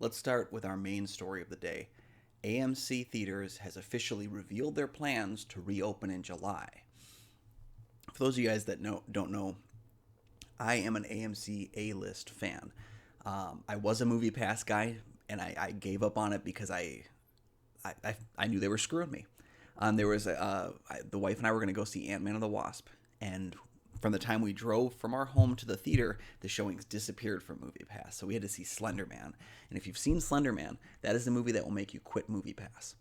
Let's start with our main story of the day. AMC Theaters has officially revealed their plans to reopen in July. For those of you guys that don't know, I am an AMC A-list fan. I was a Movie Pass guy, and I gave up on it because I knew they were screwing me. The wife and I were going to go see Ant-Man and the Wasp, and from the time we drove from our home to the theater, the showings disappeared from Movie Pass. So we had to see Slender Man. And if you've seen Slender Man, that is the movie that will make you quit Movie Pass.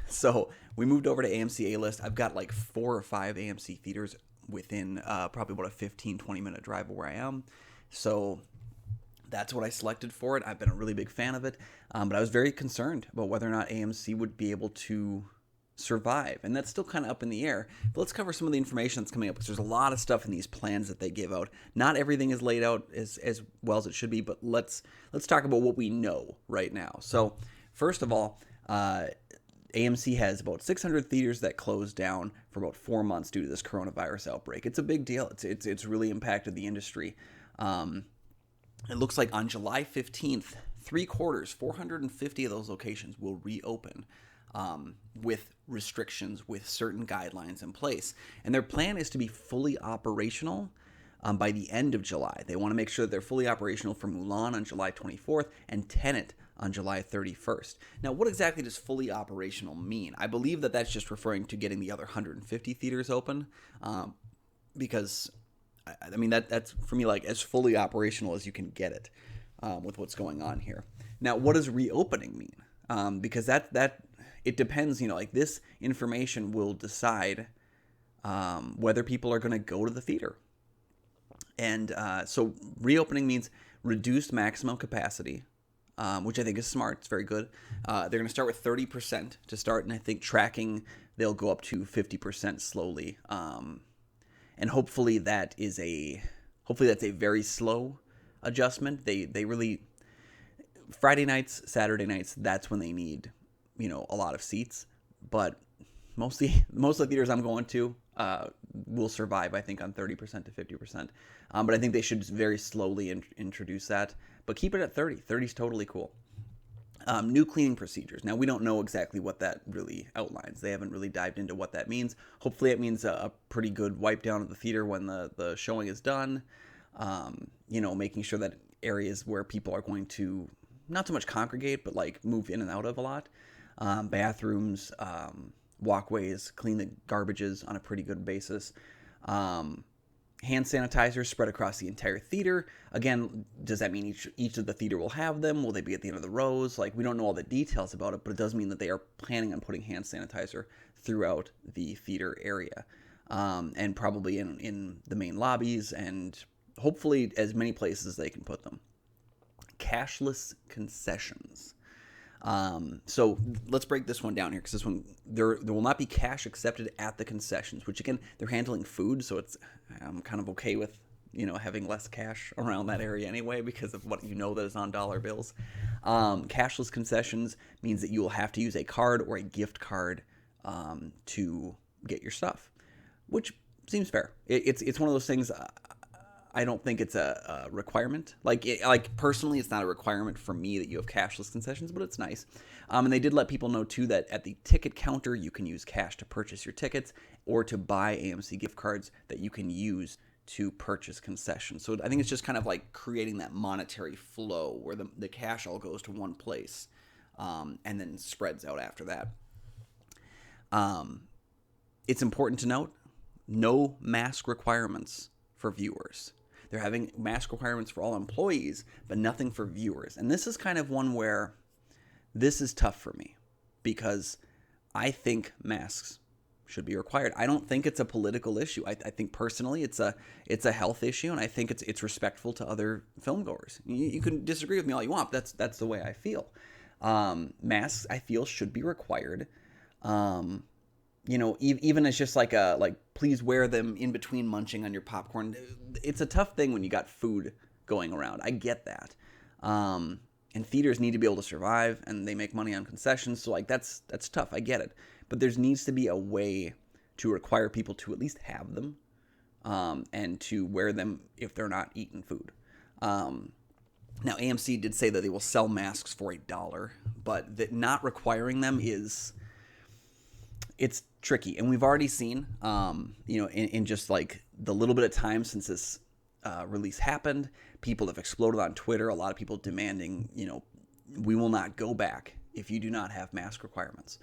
So we moved over to AMC A-List. I've got like 4 or 5 AMC theaters within probably about a 15-20 minute drive of where I am. So that's what I selected for it. I've been a really big fan of it. But I was very concerned about whether or not AMC would be able to survive, and that's still kind of up in the air. But let's cover some of the information that's coming up, because there's a lot of stuff in these plans that they give out. Not everything is laid out as well as it should be, but let's talk about what we know right now. So first of all, AMC has about 600 theaters that closed down for about 4 months due to this coronavirus outbreak. It's a big deal. It's really impacted the industry. It looks like on July 15th, 450 of those locations will reopen. With restrictions, with certain guidelines in place. And their plan is to be fully operational by the end of July. They want to make sure that they're fully operational for Mulan on July 24th and Tenet on July 31st. Now, what exactly does fully operational mean? I believe that that's just referring to getting the other 150 theaters open, because, I mean, that's, for me, like, as fully operational as you can get it with what's going on here. Now, what does reopening mean? Because that it depends, like this information will decide whether people are going to go to the theater. And so reopening means reduced maximum capacity, which I think is smart. It's very good. They're going to start with 30% to start, and I think tracking, they'll go up to 50% slowly. And hopefully that's a very slow adjustment. They really, Friday nights, Saturday nights, that's when they need a lot of seats, but most of the theaters I'm going to will survive, I think, on 30% to 50%. But I think they should very slowly introduce that, but keep it at 30. 30 is totally cool. New cleaning procedures. Now, we don't know exactly what that really outlines. They haven't really dived into what that means. Hopefully it means a pretty good wipe down of the theater when the showing is done. Making sure that areas where people are going to not so much congregate, but like move in and out of a lot. Bathrooms, walkways, clean the garbages on a pretty good basis. Hand sanitizers spread across the entire theater. Again, does that mean each of the theater will have them? Will they be at the end of the rows? Like, we don't know all the details about it, but it does mean that they are planning on putting hand sanitizer throughout the theater area. And probably in the main lobbies, and hopefully as many places as they can put them. Cashless concessions. So let's break this one down here, because this one, there will not be cash accepted at the concessions, which again, they're handling food, so I'm kind of okay with, having less cash around that area anyway, because of what that is on dollar bills. Cashless concessions means that you will have to use a card or a gift card to get your stuff, which seems fair. It's one of those things. I don't think it's a requirement. Like personally, it's not a requirement for me that you have cashless concessions, but it's nice. And they did let people know too that at the ticket counter, you can use cash to purchase your tickets or to buy AMC gift cards that you can use to purchase concessions. So I think it's just kind of like creating that monetary flow where the cash all goes to one place, and then spreads out after that. It's important to note, no mask requirements for viewers. They're having mask requirements for all employees, but nothing for viewers. And this is kind of one where this is tough for me, because I think masks should be required. I don't think it's a political issue. I think personally it's a health issue, and I think it's respectful to other filmgoers. You can disagree with me all you want, but that's the way I feel. Masks, I feel, should be required. Even as just like please wear them in between munching on your popcorn. It's a tough thing when you got food going around. I get that. And theaters need to be able to survive, and they make money on concessions. So that's tough. I get it. But there needs to be a way to require people to at least have them, and to wear them if they're not eating food. Now, AMC did say that they will sell masks for $1, but that not requiring them it's tricky. And we've already seen, in just like the little bit of time since this release happened, people have exploded on Twitter. A lot of people demanding, we will not go back if you do not have mask requirements.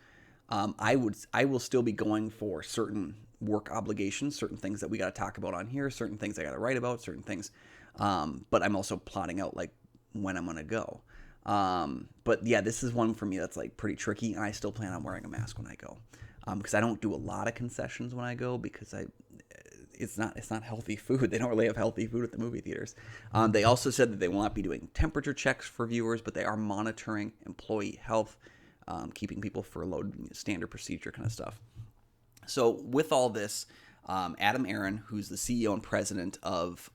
I will still be going for certain work obligations, certain things that we got to talk about on here, certain things I got to write about, certain things. But I'm also plotting out like when I'm going to go. But yeah, this is one for me that's like pretty tricky, and I still plan on wearing a mask when I go. Because I don't do a lot of concessions when I go, because it's not healthy food. They don't really have healthy food at the movie theaters. They also said that they will not be doing temperature checks for viewers, but they are monitoring employee health, keeping people furloughed, standard procedure kind of stuff. So with all this, Adam Aron, who's the CEO and president of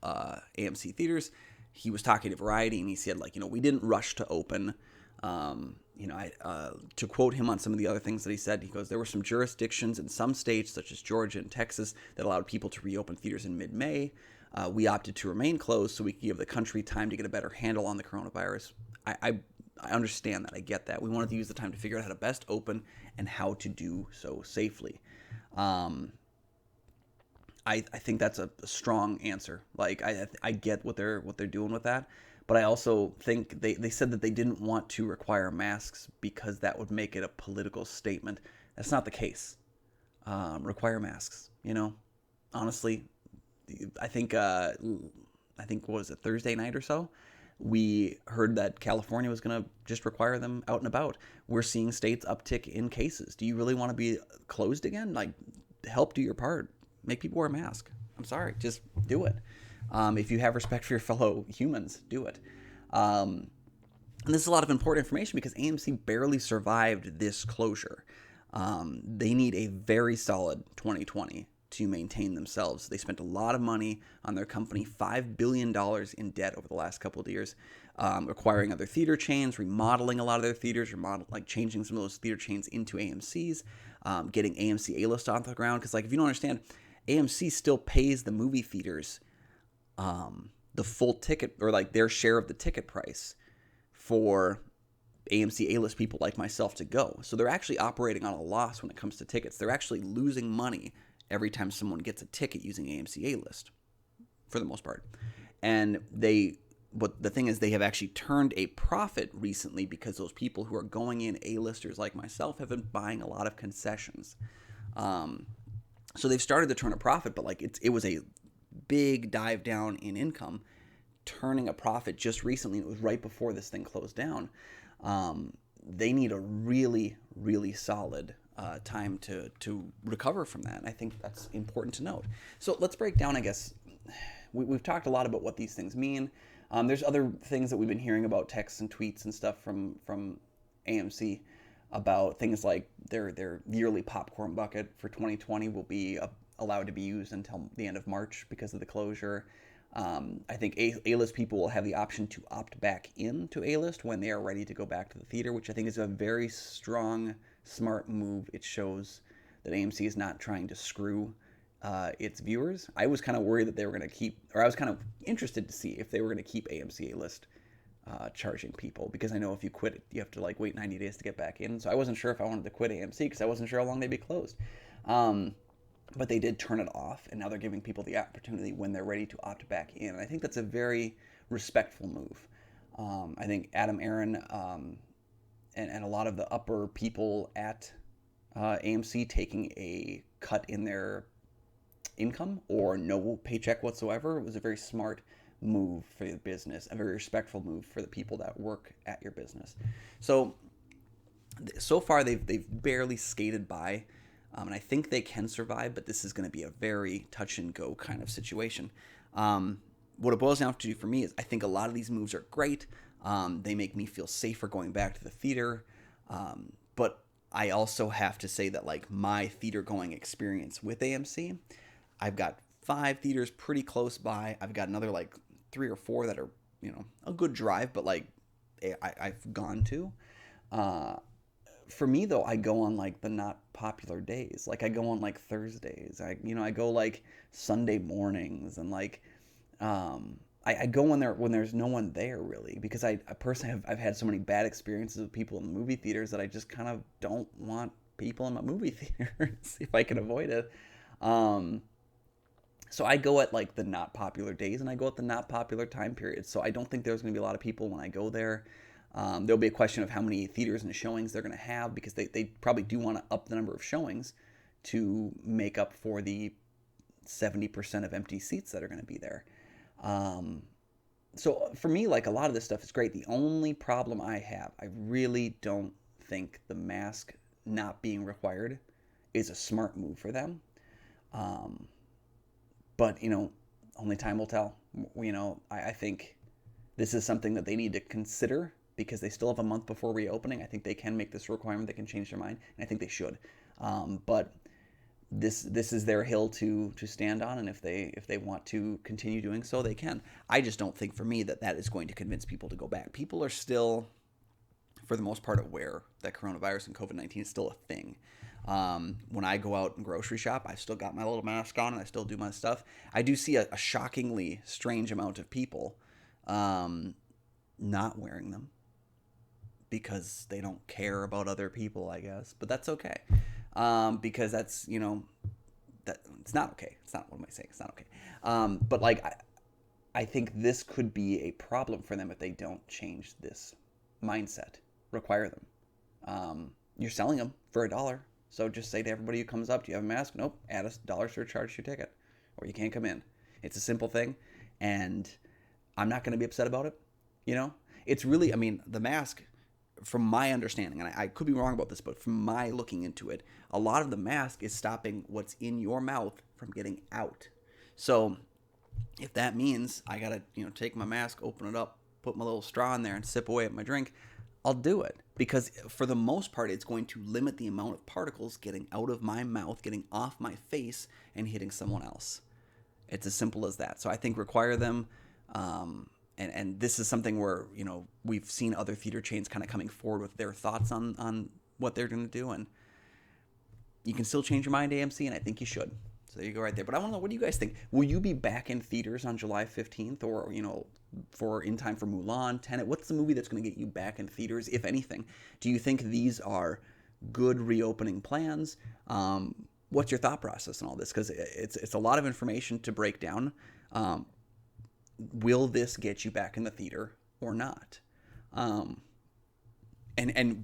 AMC Theaters, he was talking to Variety, and he said, like, we didn't rush to open. To quote him on some of the other things that he said, he goes, there were some jurisdictions in some states, such as Georgia and Texas, that allowed people to reopen theaters in mid-May. We opted to remain closed so we could give the country time to get a better handle on the coronavirus. I understand that. I get that. We wanted to use the time to figure out how to best open and how to do so safely. I think that's a strong answer. Like, I get what they're doing with that. But I also think they said that they didn't want to require masks because that would make it a political statement. That's not the case. Require masks, Honestly, I think what was it, Thursday night or so? We heard that California was going to just require them out and about. We're seeing states uptick in cases. Do you really want to be closed again? Like, help do your part. Make people wear a mask. I'm sorry. Just do it. If you have respect for your fellow humans, do it. And this is a lot of important information because AMC barely survived this closure. They need a very solid 2020 to maintain themselves. They spent a lot of money on their company, $5 billion in debt over the last couple of years, acquiring other theater chains, remodeling a lot of their theaters, changing some of those theater chains into AMC's, getting AMC A-List off the ground. Because, like, if you don't understand, AMC still pays the movie theaters the full ticket, or like their share of the ticket price for AMC A-List people like myself to go. So they're actually operating on a loss when it comes to tickets. They're actually losing money every time someone gets a ticket using AMC A-List, for the most part. And but the thing is, they have actually turned a profit recently because those people who are going in, A-listers like myself, have been buying a lot of concessions. So they've started to turn a profit, but like it was a big dive down in income, turning a profit just recently. It was right before this thing closed down. They need a really, really solid time to recover from that. And I think that's important to note. So let's break down, I guess. We've talked a lot about what these things mean. There's other things that we've been hearing about, texts and tweets and stuff from AMC about things like their yearly popcorn bucket for 2020 will be allowed to be used until the end of March because of the closure. I think A-List people will have the option to opt back into A-List when they are ready to go back to the theater, which I think is a very strong, smart move. It shows that AMC is not trying to screw its viewers. I was kind of worried that they were going to keep, or I was kind of interested to see if they were going to keep AMC A-List charging people, because I know if you quit it, you have to like wait 90 days to get back in. So I wasn't sure if I wanted to quit AMC because I wasn't sure how long they'd be closed. But they did turn it off, and now they're giving people the opportunity when they're ready to opt back in. And I think that's a very respectful move. I think Adam Aron and a lot of the upper people at AMC taking a cut in their income or no paycheck whatsoever was a very smart move for the business, a very respectful move for the people that work at your business. So far they've barely skated by. And I think they can survive, but this is going to be a very touch and go kind of situation. What it boils down to for me is I think a lot of these moves are great. They make me feel safer going back to the theater. But I also have to say that like my theater going experience with AMC, I've got 5 theaters pretty close by. I've got another like 3 or 4 that are, a good drive, but like I've gone to. For me though, I go on like the not popular days. Like I go on like Thursdays. I go like Sunday mornings, and like I go when there's no one there really, because I personally I've had so many bad experiences with people in movie theaters that I just kind of don't want people in my movie theaters if I can avoid it. Um, so I go at like the not popular days, and I go at the not popular time periods. So I don't think there's going to be a lot of people when I go there. There'll be a question of how many theaters and showings they're going to have, because they probably do want to up the number of showings to make up for the 70% of empty seats that are going to be there. Um, so for me, like, a lot of this stuff is great. The only problem I have, I really don't think the mask not being required is a smart move for them. Um, but only time will tell. I think this is something that they need to consider, because they still have a month before reopening. I think they can make this a requirement. They can change their mind, and I think they should. But this is their hill to stand on, and if they want to continue doing so, they can. I just don't think, for me, that is going to convince people to go back. People are still, for the most part, aware that coronavirus and COVID-19 is still a thing. When I go out and grocery shop, I still got my little mask on and I still do my stuff. I do see a shockingly strange amount of people not wearing them because they don't care about other people, I guess. But that's okay, because that's that it's not okay. It's not, what am I saying? It's not okay. But like I think this could be a problem for them if they don't change this mindset. Require them. You're selling them for $1. So just say to everybody who comes up, do you have a mask? Nope. Add $1 surcharge to your ticket, or you can't come in. It's a simple thing, and I'm not going to be upset about it. It's really, I mean, the mask, from my understanding, and I could be wrong about this, but from my looking into it, a lot of the mask is stopping what's in your mouth from getting out. So if that means I gotta, take my mask, open it up, put my little straw in there, and sip away at my drink, I'll do it, because for the most part, it's going to limit the amount of particles getting out of my mouth, getting off my face, and hitting someone else. It's as simple as that. So I think require them. And this is something where, we've seen other theater chains kind of coming forward with their thoughts on what they're going to do. And you can still change your mind, AMC, and I think you should. So there you go right there. But I want to know, what do you guys think? Will you be back in theaters on July 15th, or, for in time for Mulan, Tenet? What's the movie that's going to get you back in theaters, if anything? Do you think these are good reopening plans? What's your thought process on all this? Because it's a lot of information to break down. Will this get you back in the theater or not? And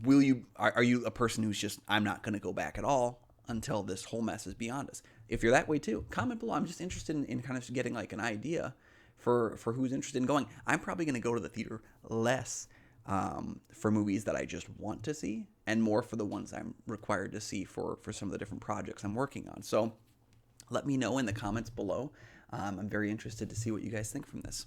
will you, are you a person who's just, I'm not going to go back at all until this whole mess is beyond us? If you're that way too, comment below. I'm just interested in kind of getting like an idea for who's interested in going. I'm probably going to go to the theater less for movies that I just want to see, and more for the ones I'm required to see for some of the different projects I'm working on. So let me know in the comments below. I'm very interested to see what you guys think from this.